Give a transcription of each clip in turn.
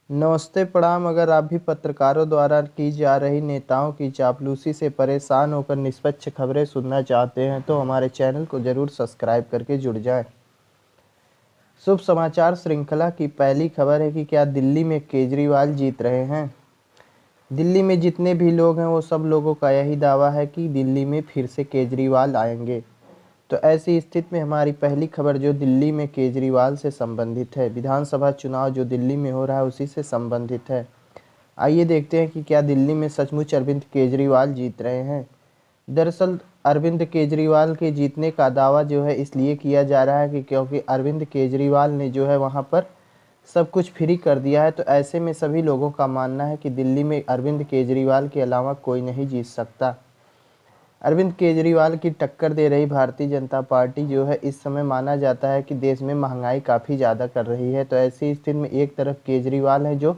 नमस्ते प्रणाम। अगर आप भी पत्रकारों द्वारा की जा रही नेताओं की चापलूसी से परेशान होकर निष्पक्ष खबरें सुनना चाहते हैं तो हमारे चैनल को जरूर सब्सक्राइब करके जुड़ जाएं। शुभ समाचार श्रृंखला की पहली खबर है कि क्या दिल्ली में केजरीवाल जीत रहे हैं। दिल्ली में जितने भी लोग हैं वो सब लोगों का यही दावा है कि दिल्ली में फिर से केजरीवाल आएंगे। तो ऐसी स्थिति में हमारी पहली खबर जो दिल्ली में केजरीवाल से संबंधित है, विधानसभा चुनाव जो दिल्ली में हो रहा है उसी से संबंधित है। आइए देखते हैं कि क्या दिल्ली में सचमुच अरविंद केजरीवाल जीत रहे हैं। दरअसल अरविंद केजरीवाल के जीतने का दावा जो है इसलिए किया जा रहा है कि क्योंकि अरविंद केजरीवाल ने जो है वहाँ पर सब कुछ फ्री कर दिया है। तो ऐसे में सभी लोगों का मानना है कि दिल्ली में अरविंद केजरीवाल के अलावा कोई नहीं जीत सकता। अरविंद केजरीवाल की टक्कर दे रही भारतीय जनता पार्टी जो है इस समय माना जाता है कि देश में महंगाई काफ़ी ज़्यादा कर रही है। तो ऐसी स्थिति में एक तरफ केजरीवाल है जो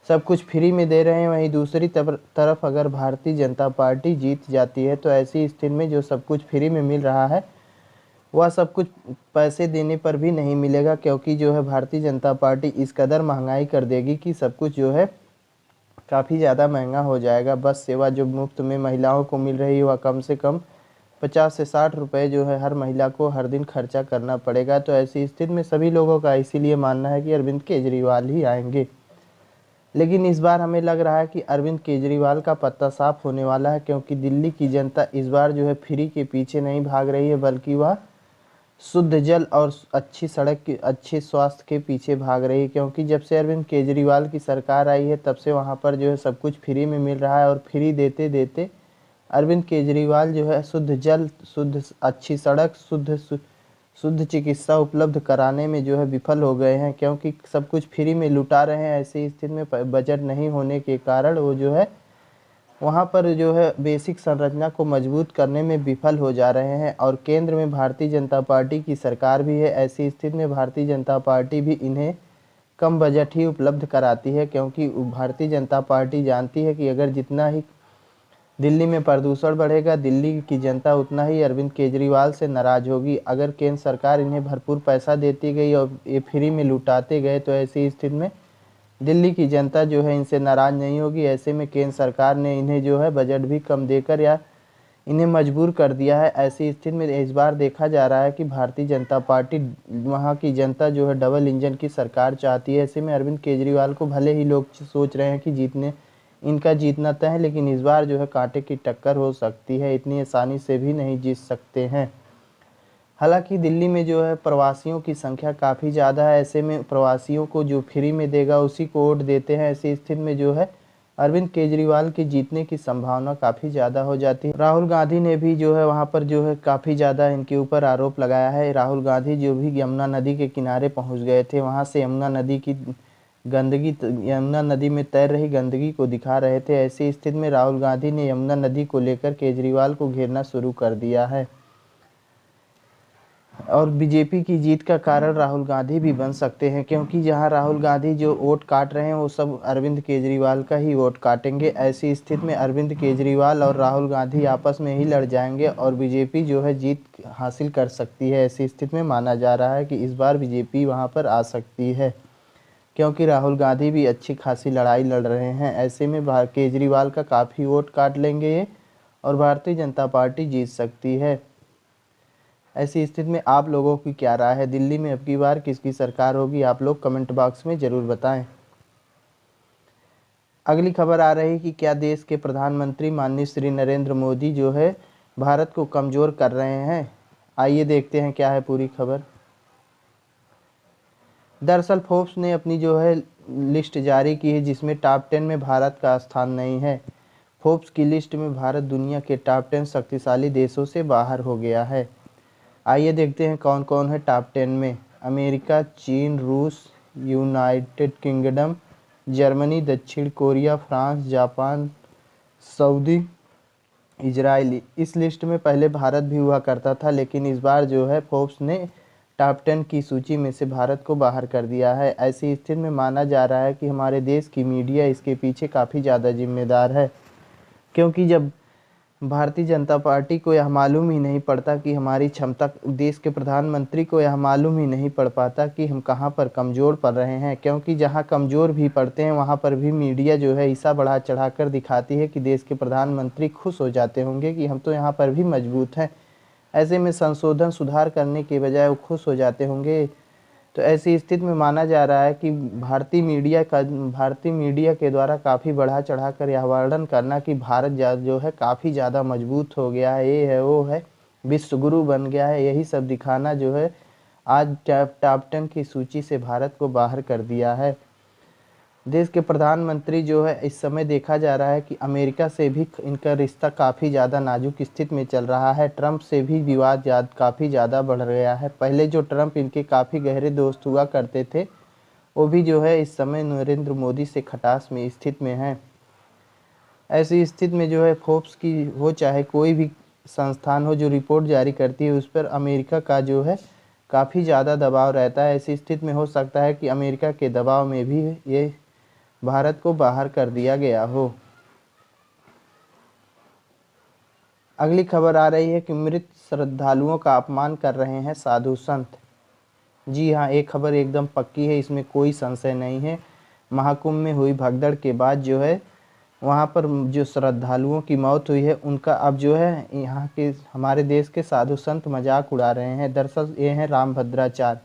सब कुछ फ्री में दे रहे हैं, वहीं दूसरी तरफ अगर भारतीय जनता पार्टी जीत जाती है तो ऐसी स्थिति में जो सब कुछ फ्री में मिल रहा है वह सब कुछ पैसे देने पर भी नहीं मिलेगा, क्योंकि जो है भारतीय जनता पार्टी इस कदर महंगाई कर देगी कि सब कुछ जो है काफ़ी ज़्यादा महंगा हो जाएगा। बस सेवा जो मुफ्त में महिलाओं को मिल रही है वह कम से कम 50 से 60 रुपये जो है हर महिला को हर दिन खर्चा करना पड़ेगा। तो ऐसी स्थिति में सभी लोगों का इसीलिए मानना है कि अरविंद केजरीवाल ही आएंगे। लेकिन इस बार हमें लग रहा है कि अरविंद केजरीवाल का पत्ता साफ होने वाला है, क्योंकि दिल्ली की जनता इस बार जो है फ्री के पीछे नहीं भाग रही है, बल्कि वह शुद्ध जल और अच्छी सड़क की अच्छे स्वास्थ्य के पीछे भाग रही है। क्योंकि जब से अरविंद केजरीवाल की सरकार आई है तब से वहाँ पर जो है सब कुछ फ्री में मिल रहा है, और फ्री देते देते अरविंद केजरीवाल जो है शुद्ध जल, शुद्ध अच्छी सड़क, शुद्ध चिकित्सा उपलब्ध कराने में जो है विफल हो गए हैं। क्योंकि सब कुछ फ्री में लुटा रहे हैं, ऐसी स्थिति में बजट नहीं होने के कारण वो जो है वहाँ पर जो है बेसिक संरचना को मजबूत करने में विफल हो जा रहे हैं। और केंद्र में भारतीय जनता पार्टी की सरकार भी है, ऐसी स्थिति में भारतीय जनता पार्टी भी इन्हें कम बजट ही उपलब्ध कराती है, क्योंकि भारतीय जनता पार्टी जानती है कि अगर जितना ही दिल्ली में प्रदूषण बढ़ेगा दिल्ली की जनता उतना ही अरविंद केजरीवाल से नाराज होगी। अगर केंद्र सरकार इन्हें भरपूर पैसा देती गई और ये फ्री में लुटाते गए तो ऐसी स्थिति में दिल्ली की जनता जो है इनसे नाराज नहीं होगी। ऐसे में केंद्र सरकार ने इन्हें जो है बजट भी कम देकर या इन्हें मजबूर कर दिया है। ऐसी स्थिति में इस बार देखा जा रहा है कि भारतीय जनता पार्टी, वहाँ की जनता जो है डबल इंजन की सरकार चाहती है। ऐसे में अरविंद केजरीवाल को भले ही लोग सोच रहे हैं कि इनका जीतना तय है, लेकिन इस बार जो है कांटे की टक्कर हो सकती है, इतनी आसानी से भी नहीं जीत सकते हैं। हालांकि दिल्ली में जो है प्रवासियों की संख्या काफ़ी ज़्यादा है, ऐसे में प्रवासियों को जो फ्री में देगा उसी को वोट देते हैं। ऐसी स्थिति में जो है अरविंद केजरीवाल के जीतने की संभावना काफ़ी ज़्यादा हो जाती है। राहुल गांधी ने भी जो है वहाँ पर जो है काफ़ी ज़्यादा इनके ऊपर आरोप लगाया है। राहुल गांधी जो भी यमुना नदी के किनारे पहुँच गए थे, वहाँ से यमुना नदी में तैर रही गंदगी को दिखा रहे थे। ऐसी स्थिति में राहुल गांधी ने यमुना नदी को लेकर केजरीवाल को घेरना शुरू कर दिया है, और बीजेपी की जीत का कारण राहुल गांधी भी बन सकते हैं, क्योंकि जहां राहुल गांधी जो वोट काट रहे हैं वो सब अरविंद केजरीवाल का ही वोट काटेंगे। ऐसी स्थिति में अरविंद केजरीवाल और राहुल गांधी आपस में ही लड़ जाएंगे और बीजेपी जो है जीत हासिल कर सकती है। ऐसी स्थिति में माना जा रहा है कि इस बार बीजेपी वहां पर आ सकती है, क्योंकि राहुल गांधी भी अच्छी खासी लड़ाई लड़ रहे हैं। ऐसे में केजरीवाल का काफ़ी वोट काट लेंगे ये, और भारतीय जनता पार्टी जीत सकती है। ऐसी स्थिति में आप लोगों की क्या राय है, दिल्ली में अब की बार किसकी सरकार होगी, आप लोग कमेंट बॉक्स में ज़रूर बताएं। अगली खबर आ रही कि क्या देश के प्रधानमंत्री माननीय श्री नरेंद्र मोदी जो है भारत को कमज़ोर कर रहे हैं। आइए देखते हैं क्या है पूरी खबर। दरअसल फोर्ब्स ने अपनी जो है लिस्ट जारी की है, जिसमें टॉप 10 में भारत का स्थान नहीं है। फोर्ब्स की लिस्ट में भारत दुनिया के टॉप 10 शक्तिशाली देशों से बाहर हो गया है। आइए देखते हैं कौन कौन है टॉप 10 में। अमेरिका, चीन, रूस, यूनाइटेड किंगडम, जर्मनी, दक्षिण Korea, France, Japan, Saudi, Israel. इस लिस्ट में पहले भारत भी हुआ करता था, लेकिन इस बार जो है फोर्ब्स ने टॉप 10 की सूची में से भारत को बाहर कर दिया है। ऐसी स्थिति में माना जा रहा है कि हमारे देश की मीडिया इसके पीछे काफ़ी ज़्यादा जिम्मेदार है, क्योंकि जब भारतीय जनता पार्टी को यह मालूम ही नहीं पड़ता कि हमारी क्षमता, देश के प्रधानमंत्री को यह मालूम ही नहीं पड़ पाता कि हम कहाँ पर कमज़ोर पड़ रहे हैं, क्योंकि जहाँ कमज़ोर भी पड़ते हैं वहाँ पर भी मीडिया जो है ऐसा बढ़ा चढ़ाकर दिखाती है कि देश के प्रधानमंत्री खुश हो जाते होंगे कि हम तो यहाँ पर भी मजबूत हैं। ऐसे में संशोधन सुधार करने के बजाय वो खुश हो जाते होंगे। तो ऐसी स्थिति में माना जा रहा है कि भारतीय मीडिया के द्वारा काफ़ी बढ़ा चढ़ाकर यह वर्णन करना कि भारत जो है काफ़ी ज़्यादा मजबूत हो गया है, ये है वो है, विश्व गुरु बन गया है, यही सब दिखाना जो है आज टॉप 10 की सूची से भारत को बाहर कर दिया है। देश के प्रधानमंत्री जो है इस समय देखा जा रहा है कि अमेरिका से भी इनका रिश्ता काफ़ी ज़्यादा नाजुक स्थिति में चल रहा है। ट्रंप से भी विवाद काफ़ी ज़्यादा बढ़ गया है। पहले जो ट्रंप इनके काफ़ी गहरे दोस्त हुआ करते थे, वो भी जो है इस समय नरेंद्र मोदी से खटास में स्थिति में है। ऐसी स्थिति में जो है फोर्ब्स की हो चाहे कोई भी संस्थान हो जो रिपोर्ट जारी करती है, उस पर अमेरिका का जो है काफ़ी ज़्यादा दबाव रहता है। ऐसी स्थिति में हो सकता है कि अमेरिका के दबाव में भी ये भारत को बाहर कर दिया गया हो। अगली खबर आ रही है कि मृत श्रद्धालुओं का अपमान कर रहे हैं साधु संत। जी हाँ, एक खबर एकदम पक्की है, इसमें कोई संशय नहीं है। महाकुंभ में हुई भगदड़ के बाद जो है वहाँ पर जो श्रद्धालुओं की मौत हुई है, उनका अब जो है यहाँ के हमारे देश के साधु संत मजाक उड़ा रहे हैं। दरअसल ये हैं रामभद्राचार्य।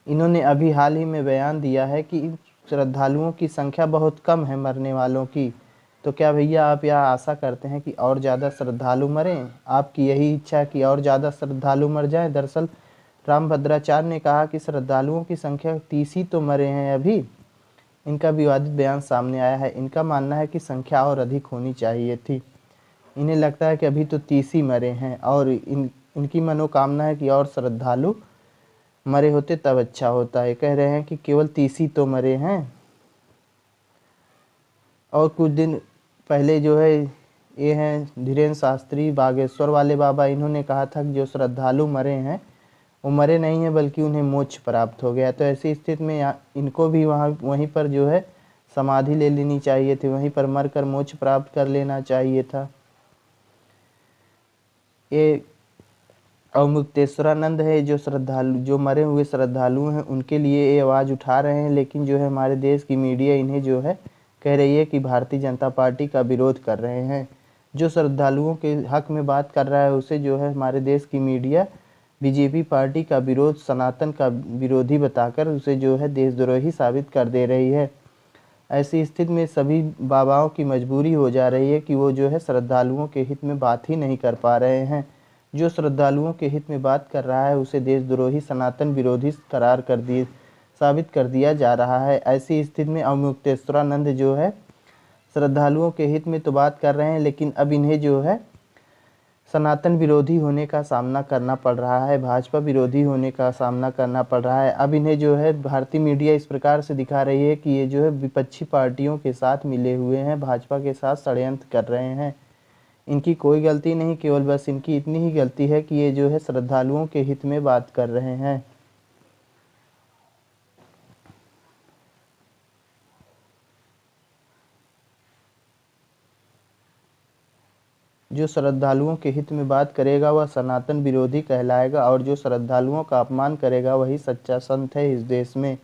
इन्होंने अभी हाल ही में बयान दिया है कि श्रद्धालुओं की संख्या बहुत कम है मरने वालों की। तो क्या भैया आप यह आशा करते हैं कि और ज़्यादा श्रद्धालु मरें? आपकी यही इच्छा है कि और ज़्यादा श्रद्धालु मर जाएं? दरअसल रामभद्राचार्य ने कहा कि श्रद्धालुओं की संख्या 30 ही तो मरे हैं अभी। इनका विवादित बयान सामने आया है। इनका मानना है कि संख्या और अधिक होनी चाहिए थी। इन्हें लगता है कि अभी तो 30 ही मरे हैं और इनकी मनोकामना है कि और श्रद्धालु मरे होते तब अच्छा होता है। कह रहे हैं कि केवल 30 ही तो मरे हैं। और कुछ दिन पहले जो है ये हैं धीरेन्द्र शास्त्री बागेश्वर वाले बाबा, इन्होंने कहा था कि जो श्रद्धालु मरे हैं वो मरे नहीं हैं बल्कि उन्हें मोक्ष प्राप्त हो गया। तो ऐसी स्थिति में इनको भी वहीं पर जो है समाधि ले लेनी चाहिए थी, वहीं पर मरकर मोक्ष प्राप्त कर लेना चाहिए था। ये अवमुक्तेश्वरानंद है जो मरे हुए श्रद्धालु हैं उनके लिए ये आवाज़ उठा रहे हैं। लेकिन जो है हमारे देश की मीडिया इन्हें जो है कह रही है कि भारतीय जनता पार्टी का विरोध कर रहे हैं। जो श्रद्धालुओं के हक में बात कर रहा है उसे जो है हमारे देश की मीडिया बीजेपी पार्टी का विरोध, सनातन का विरोधी बताकर उसे जो है देशद्रोही साबित कर दे रही है। ऐसी स्थिति में सभी बाबाओं की मजबूरी हो जा रही है कि वो जो है श्रद्धालुओं के हित में बात ही नहीं कर पा रहे हैं। जो श्रद्धालुओं के हित में बात कर रहा है उसे देशद्रोही, सनातन विरोधी साबित कर दिया जा रहा है। ऐसी स्थिति में अवमुक्तेश्वरानंद जो है श्रद्धालुओं के हित में तो बात कर रहे हैं, लेकिन अब इन्हें जो है सनातन विरोधी होने का सामना करना पड़ रहा है, भाजपा विरोधी होने का सामना करना पड़ रहा है। अब इन्हें जो है भारतीय मीडिया इस प्रकार से दिखा रही है कि ये जो है विपक्षी पार्टियों के साथ मिले हुए हैं, भाजपा के साथ षड्यंत्र कर रहे हैं। इनकी कोई गलती नहीं, केवल बस इनकी इतनी ही गलती है कि ये जो है श्रद्धालुओं के हित में बात कर रहे हैं। जो श्रद्धालुओं के हित में बात करेगा वह सनातन विरोधी कहलाएगा और जो श्रद्धालुओं का अपमान करेगा वही सच्चा संत है इस देश में।